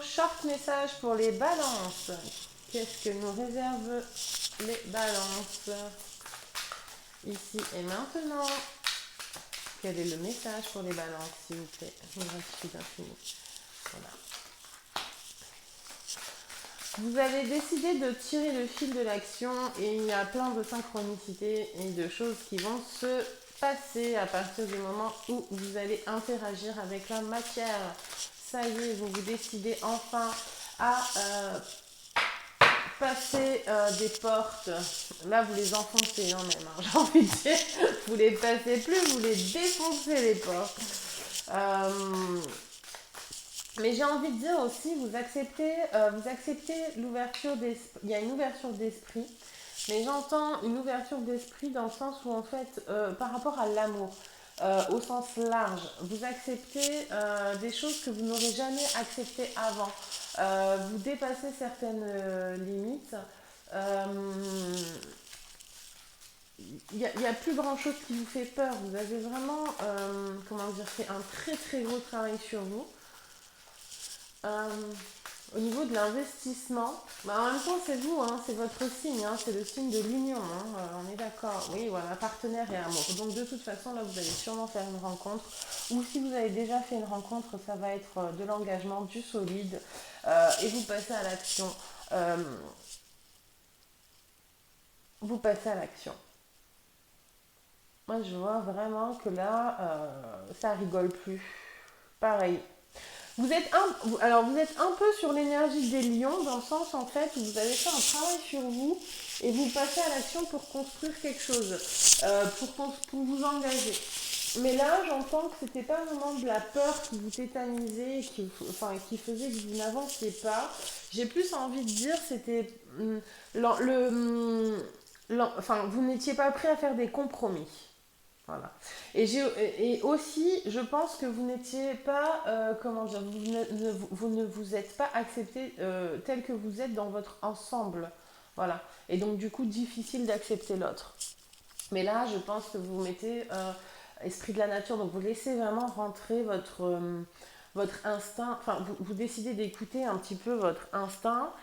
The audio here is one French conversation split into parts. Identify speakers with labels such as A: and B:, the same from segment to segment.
A: short message pour les balances. Qu'est-ce que nous réservent les balances ici et maintenant? Quel est le message pour les balances, s'il vous plaît? Gratitude infinie. Voilà. Vous avez décidé de tirer le fil de l'action et il y a plein de synchronicités et de choses qui vont se passer à partir du moment où vous allez interagir avec la matière. Ça y est, vous vous décidez enfin à passer des portes. Là, vous les enfoncez hein, même, hein, j'ai envie de dire. Vous les passez plus, vous les défoncez les portes. Mais j'ai envie de dire aussi, vous acceptez l'ouverture d'esprit. Il y a une ouverture d'esprit, mais j'entends une ouverture d'esprit dans le sens où en fait, par rapport à l'amour, au sens large, vous acceptez des choses que vous n'aurez jamais acceptées avant. Vous dépassez certaines limites. Il n'y a plus grand chose qui vous fait peur. Vous avez vraiment, comment dire, fait un très très gros travail sur vous. Au niveau de l'investissement, en même temps c'est vous, hein, c'est votre signe, hein, c'est le signe de l'union, hein, on est d'accord, oui voilà, partenaire et amour. Donc de toute façon là vous allez sûrement faire une rencontre, ou si vous avez déjà fait une rencontre, ça va être de l'engagement, du solide, et vous passez à l'action. Vous passez à l'action. Moi je vois vraiment que là, ça rigole plus. Pareil. Vous êtes un peu sur l'énergie des lions, dans le sens en fait où vous avez fait un travail sur vous et vous passez à l'action pour construire quelque chose, pour vous engager. Mais là, j'entends que c'était pas vraiment de la peur qui vous tétanisait, qui faisait que vous n'avanciez pas. J'ai plus envie de dire, c'était vous n'étiez pas prêt à faire des compromis. Voilà. Et aussi, je pense que vous n'étiez pas, comment dire, vous ne vous êtes pas accepté tel que vous êtes dans votre ensemble. Voilà. Et donc, du coup, difficile d'accepter l'autre. Mais là, je pense que vous mettez esprit de la nature, donc vous laissez vraiment rentrer votre instinct, enfin, vous décidez d'écouter un petit peu votre instinct,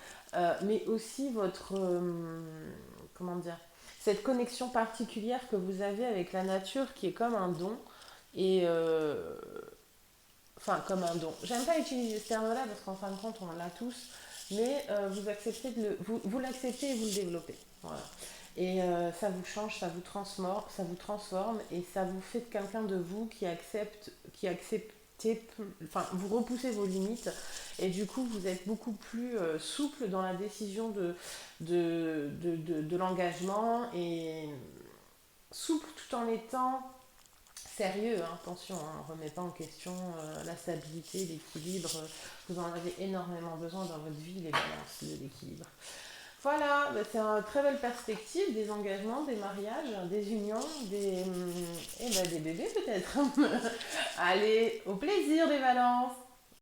A: mais aussi votre, comment dire, cette connexion particulière que vous avez avec la nature qui est comme un don et comme un don. J'aime pas utiliser ce terme-là parce qu'en fin de compte on l'a tous, mais vous acceptez vous l'acceptez et vous le développez. Voilà. Et ça vous change, ça vous transforme et ça vous fait de quelqu'un de vous qui accepte vous repoussez vos limites et du coup vous êtes beaucoup plus souple dans la décision de l'engagement et souple tout en étant sérieux, hein, attention, hein, on ne remet pas en question la stabilité, l'équilibre, vous en avez énormément besoin dans votre vie, les balances de l'équilibre. Voilà, c'est une très belle perspective, des engagements, des mariages, des unions, des bébés peut-être. Allez, au plaisir des balances.